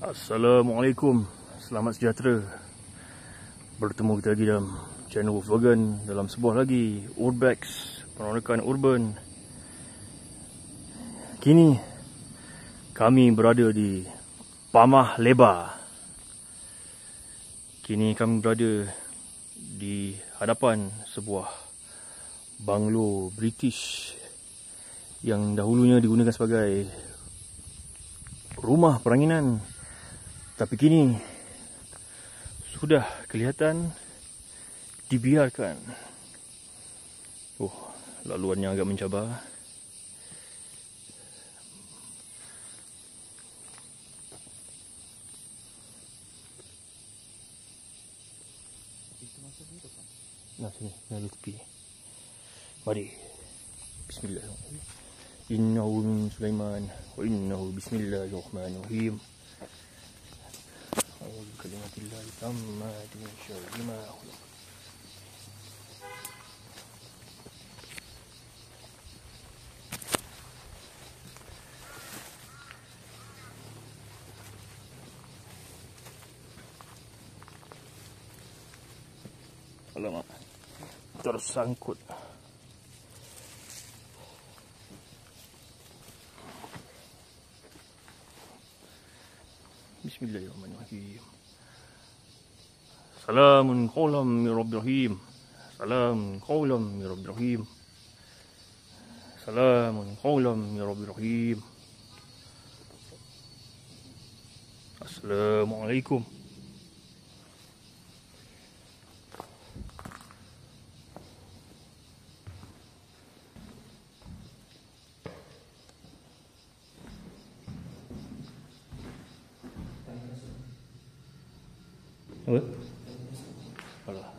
Assalamualaikum, selamat sejahtera. Bertemu kita lagi dalam channel Wolf Logan dalam sebuah lagi Urbex, penolakan urban. Kini kami berada di Pamah Lebar. Kini kami berada di hadapan sebuah banglo British yang dahulunya digunakan sebagai rumah peranginan, tapi kini sudah kelihatan dibiarkan. Laluannya agak mencabar. Nah, sini, lalu tepi. Mari. Bismillahirrahmanirrahim. Innahu min Sulaiman wa innahu bismillahirrahmanirrahim. A'udzu kalimatillahi tammati min syarri ma khalaq. Alamak, tersangkut. Bismillahirrahmanirrahim. Salamun qawlan min Rabbir Rahim. Salamun qawlan min Rabbir Rahim. Salamun qawlan min Rabbir Rahim. Assalamualaikum. Apa? Alah.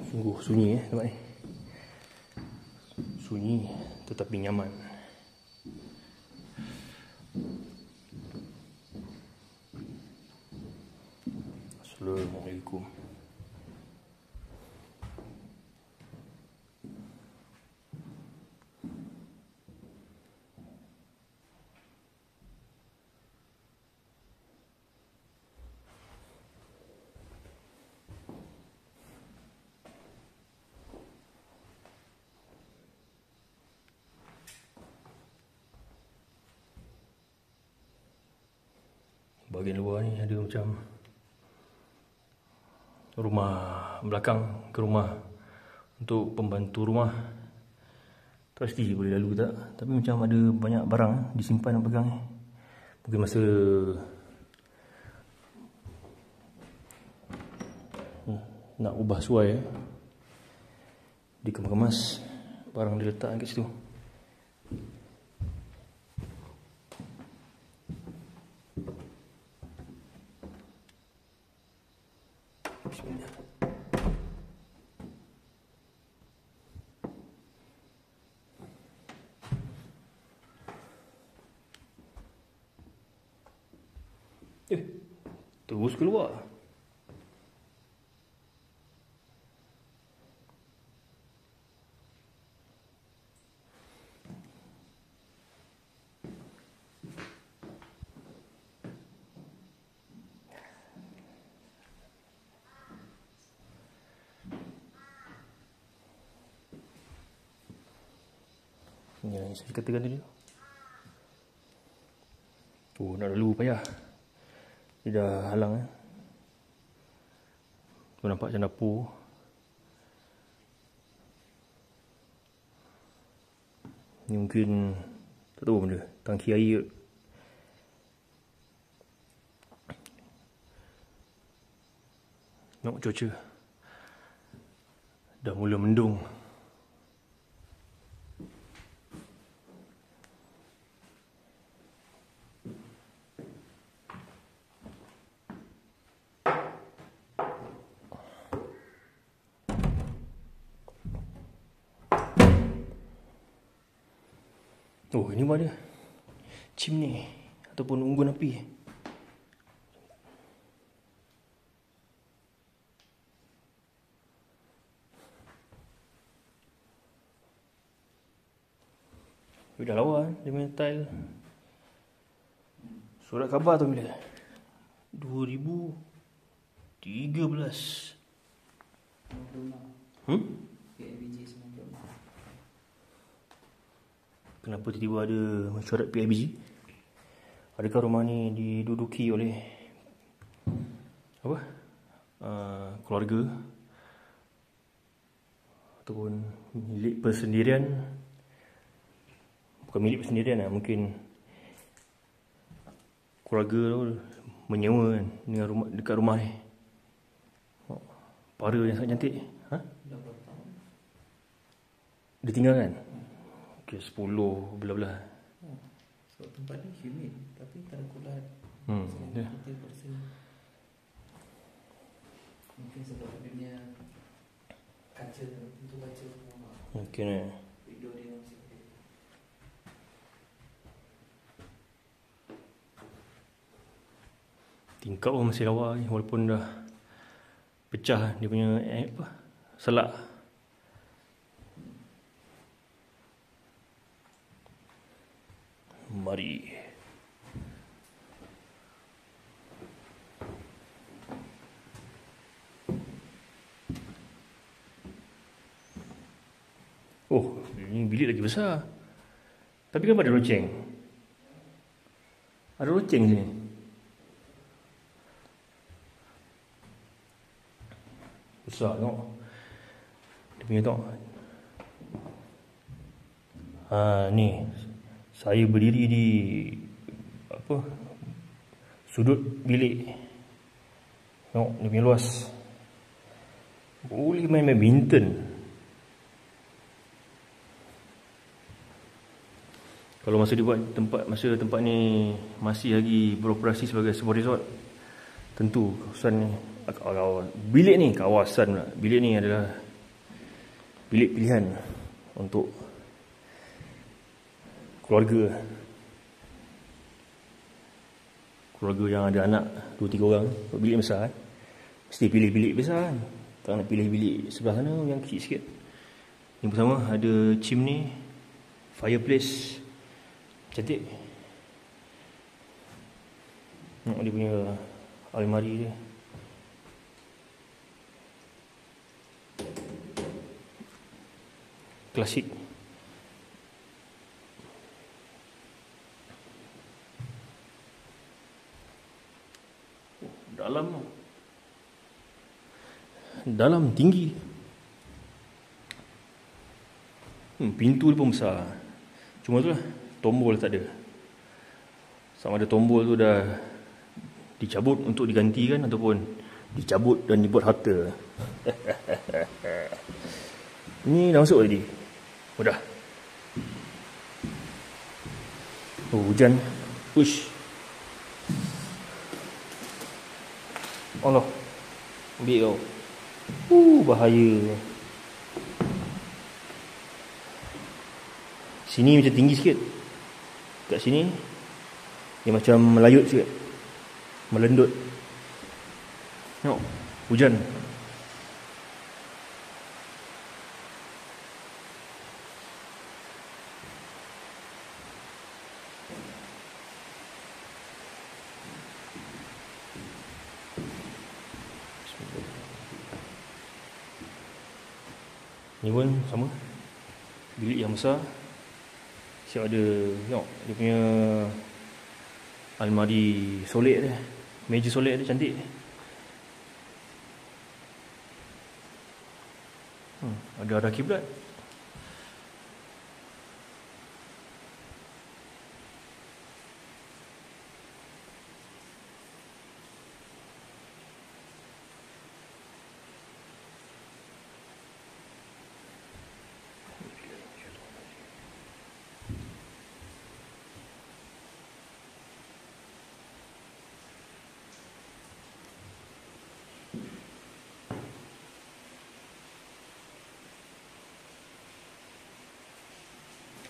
Sungguh sunyi tempat ni. Sunyi tetapi nyaman. Assalamualaikum. Bahagian luar ni ada macam rumah belakang ke rumah untuk pembantu rumah. Tak pasti boleh lalu tak, tapi macam ada banyak barang disimpan nak pegang ni. Mungkin masa nak ubah suai dikemas-kemas, barang diletak kat situ. Bismillah. Terus keluar. Yang saya katakan tadi. Nak lalu payah. Dia dah halang Tu nampak macam dapur. Ni mungkin tak tahu benda, tangki air. Nak cuaca. Dah mula mendung. Oh, ini mana? Chimney ataupun unggun api. Dah lawa dia punya tile. Surat khabar tu bila? 2013. Kenapa tiba-tiba ada mesyuarat PIBG? Adakah rumah ni diduduki oleh apa? Keluarga ataupun milik persendirian? Bukan milik persendirian lah, mungkin keluarga tu menyewa kan dengan rumah, dekat rumah ni. Para yang sangat cantik. Dia tinggal kan? Okay, 10 belah-belah. Sebab tempat ni humid, tapi tak ada kulat. Ya. Mungkin sebab dia punya kaca, pintu kaca semua. Mungkin Window dia masih okey. tingkap pun masih lawa ni, walaupun dah pecah dia punya selak. Mari. Oh, ini bilik lagi besar. Tapi kenapa ada loceng? Ada loceng sini. Besar tengok. Dia punya tengok. Ni. Saya berdiri di sudut bilik. Tengok dia punya luas. Boleh main badminton. Kalau masa dibuat tempat ni masih lagi beroperasi sebagai sebuah resort, tentu kawasan ni bilik ni bilik ni adalah bilik pilihan untuk keluarga yang ada anak 2-3 orang. Bilik besar mesti pilih bilik besar kan. Tak nak pilih bilik sebelah sana yang kecil sikit. Yang pertama ada chimney, fireplace. Cantik. Tengok dia punya almari dia. Klasik. Dalam tinggi. Pintu dia pun besar. Cuma tu lah, tombol tak ada. Sama ada tombol tu dah dicabut untuk digantikan ataupun dicabut dan dibuat harta. Ni dah masuk tadi. Dah. Oh, hujan. Ush. Allah. Ambil kau. Bahaya. Sini macam tinggi sikit. Kat sini dia macam melayut sikit. Melendut. Tengok, hujan. Ni pun sama. Bilik yang besar. Siap ada, tengok dia punya almari solek dia. Meja solek dia cantik. Ada arah kiblat.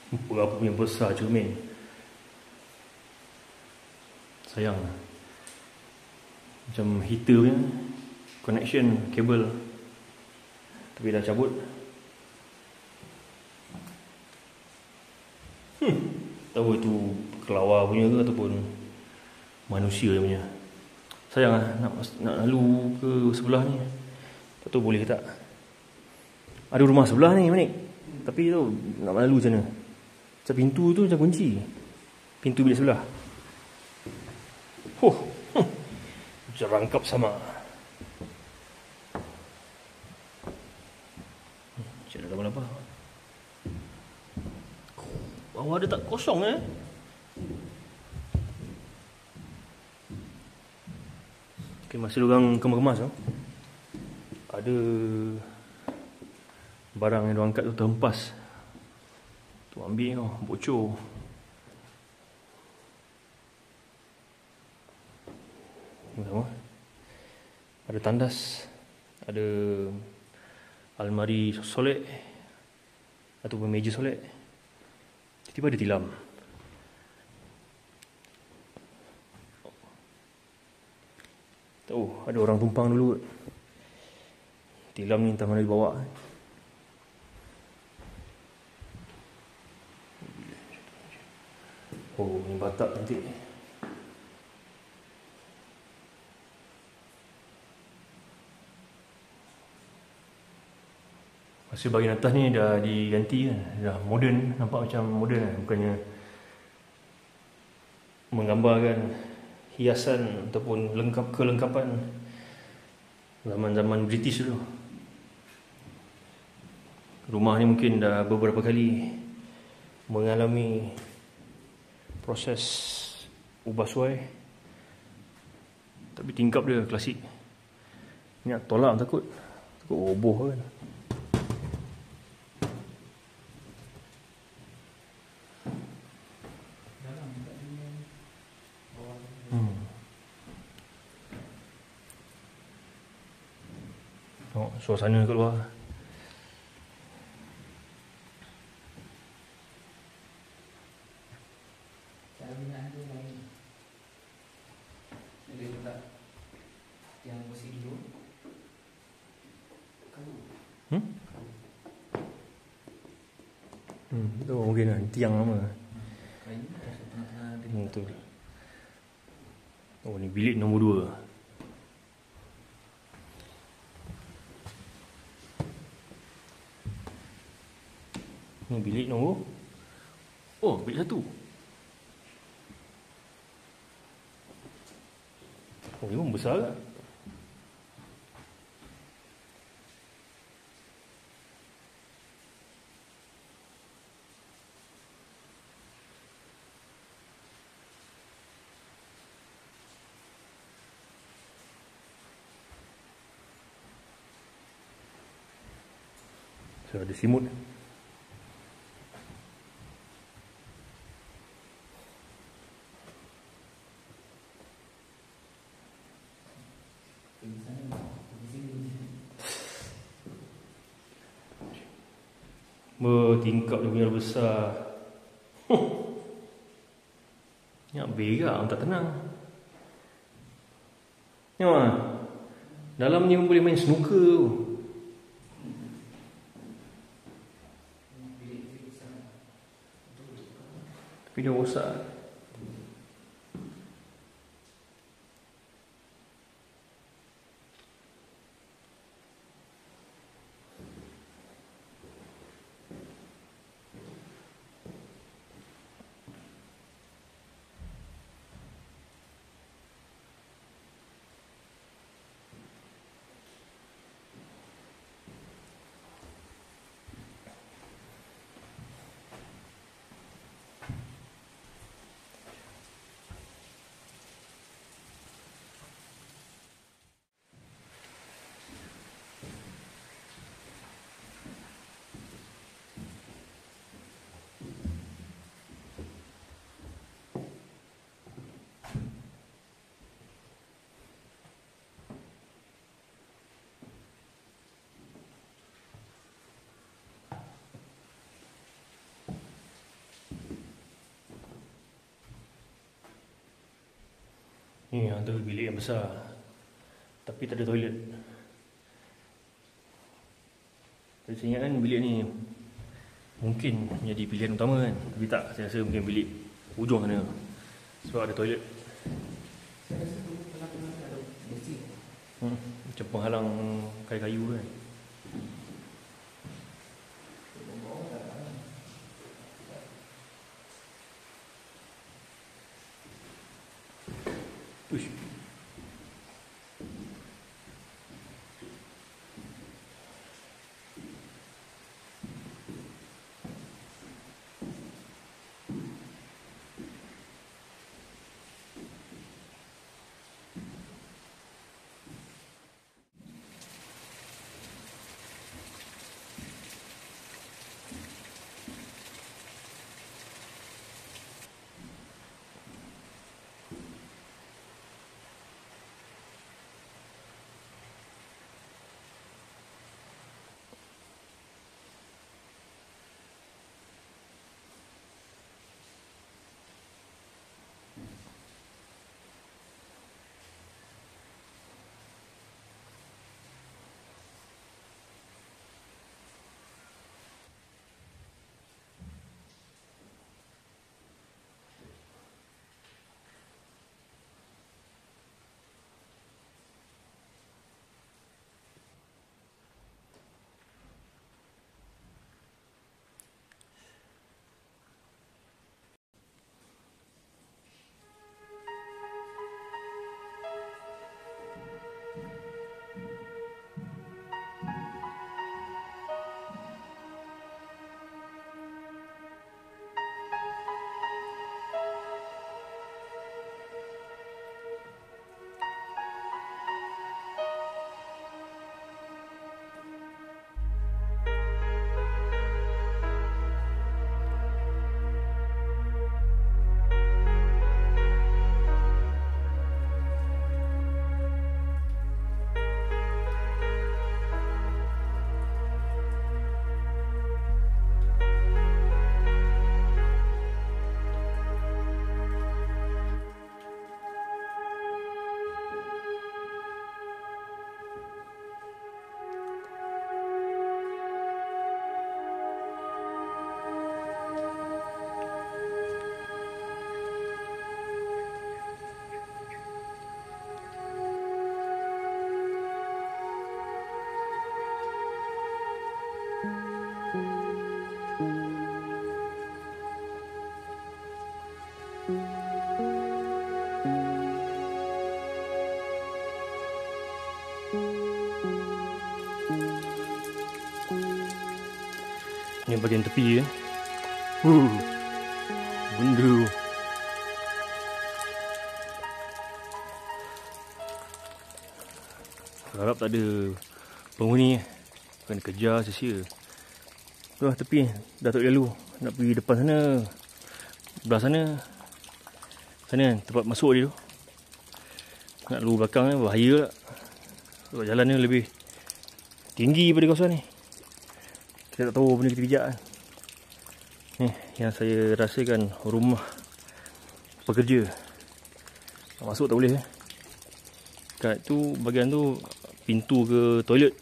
Berapa punya besar cermin. Sayang. Macam heater punya connection kabel, tapi dah cabut. Tahu itu kelawar punya ke ataupun manusia punya. Sayang lah nak lalu ke sebelah ni. Tak tahu boleh ke tak. Ada rumah sebelah ni Manik, tapi tu nak lalu macam mana. Macam pintu tu macam kunci, pintu bilik sebelah. Macam rangkap sama. Macam dalam apa? Bawah ada tak kosong Okay, masa diorang kemas-kemas tu, ada barang yang diorang angkat tu terhempas. Tu ambil tau, bocor. Sama. Ada tandas, ada almari solek ataupun meja solek. Tiba-tiba ada tilam. Tahu ada orang tumpang dulu. Tilam ni entah mana dibawa. Oh, ni batak cantik. Masa bahagian atas ni dah diganti kan. Dah moden, nampak macam moden kan. Bukannya menggambarkan hiasan ataupun kelengkapan zaman-zaman British dulu. Rumah ni mungkin dah beberapa kali mengalami proses ubah suai, tapi tingkap dia klasik. Ni nak tolak takut roboh kan. Suasana kat luar. Cara binaan tu lain. Dia letak yang bersih dulu. Tu mungkin lah tiang lama. Kain tengah-tengah dia. Betul. Oh, ni bilik nombor 2. Ni bilik nombor. Oh, bilik 1. Oh, ni pun besar kan? So, ada simut. Bertingkap dia punya besar. Nak berak tak tenang. Tengok dalam ni pun boleh main snooker tu. Tapi dia rosak. Ni antara bilik yang besar, tapi tak ada toilet. Saya ingat kan bilik ni mungkin menjadi pilihan utama kan. Tapi tak, saya rasa mungkin bilik ujung sana sebab ada toilet. Saya rasa tu tengah-tengah ada besi. Macam penghalang kayu-kayu kan. Uish. Ni bahagian tepi ya. Benda. Harap tak ada penghuni. Kena kejar sia-sia. Tu lah tepi. Dah tak boleh lalu. Nak pergi depan sana. Belah sana. Sana tempat masuk dia tu. Nak lalu belakang ni bahaya tak. Sebab jalan ni lebih tinggi pada kawasan ni. Kita tak tahu benda kita pijak kan. Ni yang saya rasakan rumah pekerja. Nak masuk tak boleh. Kat tu bahagian tu pintu ke toilet.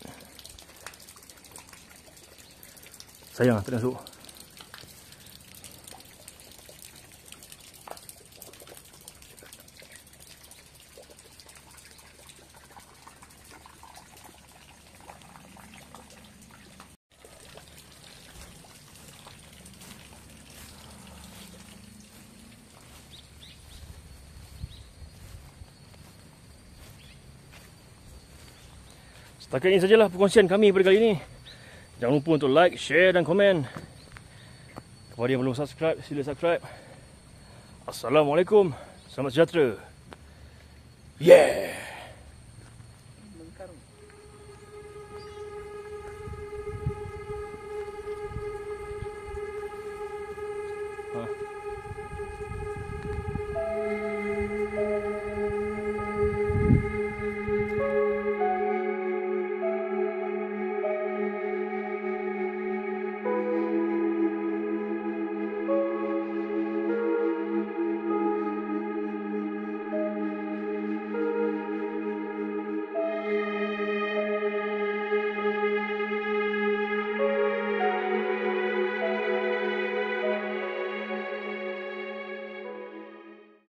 Sayang tak masuk. Setakat ini sajalah perkongsian kami pada kali ini. Jangan lupa untuk like, share dan komen. Kepada yang belum subscribe, sila subscribe. Assalamualaikum. Selamat sejahtera. Yeah.